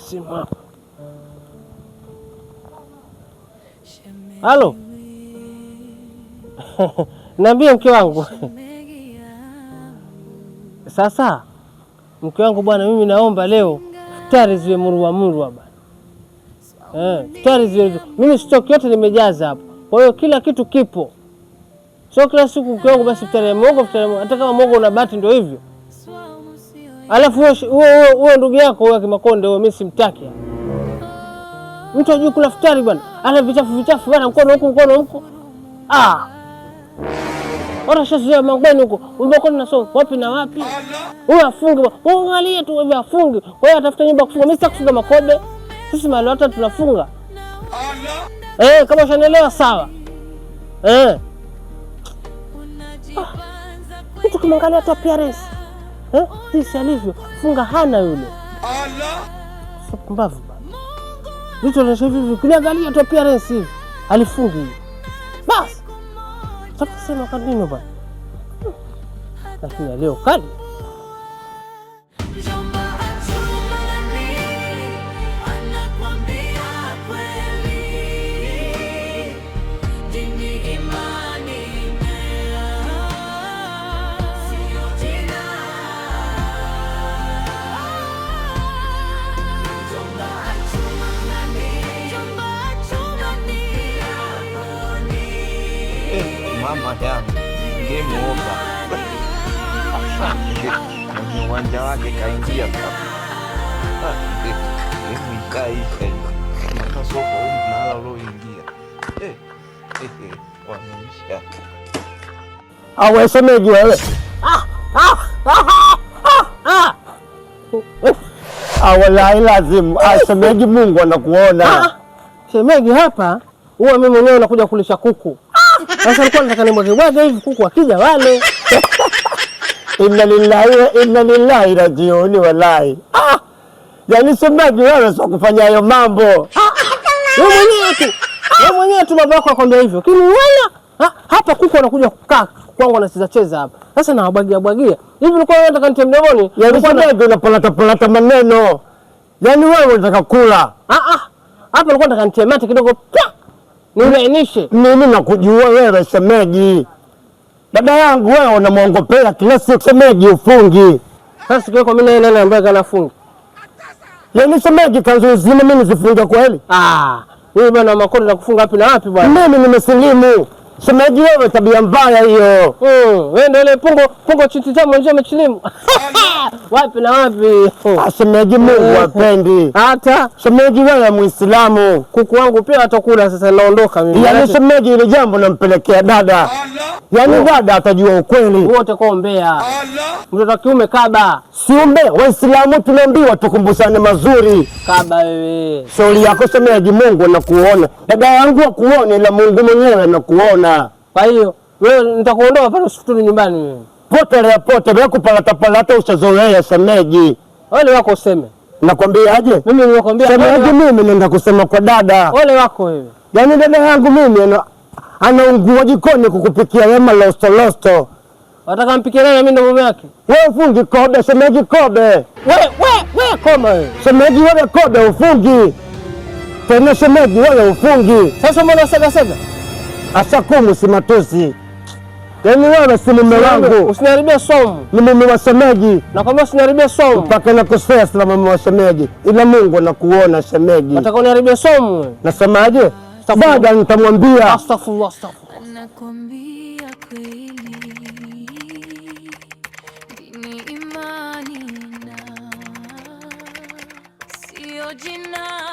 simu. Halo. Niambie mke wangu. Sasa mke wangu bwana, mimi naomba leo futari ziwe murwa bwana. Futari ziwe. Mimi stock yote nimejaza hapo. Kwa hiyo kila kitu kipo. Sio kila siku mke wangu basi futari ya muogo, hata kama muogo una bahati ndio hivyo. Alafu wewe ndugu yako wewe Kimakonde wewe mimi simtaki. Mtu ajui kula futari bwana. Ana vichafu bwana, mkono huko. Ora shazoea mangwani huko. Umboko na so wapi na wapi? Wewe afunge. Wewe angalia tu wewe afunge. Wewe atafuta nyumba kufunga. Mimi sitaki kufunga makobe. Sisi mahali hata tunafunga. Kama ushanielewa sawa. Mtu kumwangalia tu appearance. Jinsi alivyo. Funga hana yule. Mbavu bana. Vitu vya hivi kuangalia tu appearance hivi. Alifungi. Bas. Sasa sema kwa nini bwana? Lakini leo kali. Mama yangu game over. Mwenye uwanja wake kaingia hapa. Game ikaisha. Mwana soko mnala uloingia. Wameisha. Awe semeji wewe. Wallahi lazima semeji, Mungu anakuona. Semeji hapa huwa mimi mwenyewe nakuja kulisha kuku. Sasa alikuwa anataka nimwage hivi kuku akija wale. Inna lillahi rajiun wallahi. Yaani semeji wewe sio kufanya hayo mambo. Wewe mwenyewe tu baba yako akwambia hivyo. Lakini wala hapa kuku anakuja kukaa kwangu anacheza hapa. Sasa na wabwagia. Hivi ulikuwa unataka nitie mdomoni? Yaani semeji unapalata maneno. Yaani wewe unataka kula. Hapa ulikuwa unataka nitie mate kidogo. Niulainishe. Mimi nakujua wewe semeji. Dada yangu wewe unamwongopea kila siku semeji ufungi. Sasa siku yako mimi nani ambaye kanafunga? Yaani semeji kanzu nzima mimi nizifunga kweli? Wewe bwana Makonde na kufunga wapi na wapi bwana? Mimi nimesilimu. Semeji wewe tabia mbaya hiyo. Wewe ndio ile pungo chiti cha mwenje mchilimu. Wapi na wapi? Semeji Mungu apendi. Hata semeji wewe Muislamu. Kuku wangu pia atakula sasa naondoka mimi. Yaani semeji ile jambo nampelekea dada. Yaani dada atajua ukweli. Wote kuombea. Mtoto wa kiume kaba. Siombe Waislamu tunaambiwa tukumbushane mazuri. Kaba wewe. Shauri yako semeji, Mungu anakuona. Dada yangu akuone ila Mungu mwenyewe anakuona. Kwa hiyo wewe nitakuondoa pale usifutuni nyumbani wewe. Pote wewe kupalata ushazoea semeji. Wale wako useme. Nakwambia aje? Mimi ninakwambia semeji, mimi nenda kusema kwa dada. Wale wako wewe. Yaani dada yangu mimi anaungua jikoni kukupikia wema losto. Wataka mpikie nani mimi ndo mume wake? Wewe ufungi kobe semeji kobe. Wewe koma wewe. Semeji wewe kobe ufungi. Tena semeji wewe ufungi. Sasa mbona sega? Asakumu si matusi. Yaani wewe si mume wangu. Usiniharibie somo. Ni mume wa semeji. Nakwambia usiniharibie somo. Mpaka nakosea sala mume wa semeji. Ila Mungu anakuona semeji. Nataka uniharibie somo. Nasemaje? Dada nitamwambia. Astaghfirullah. Nakwambia kweli. Dini imani na sio jina.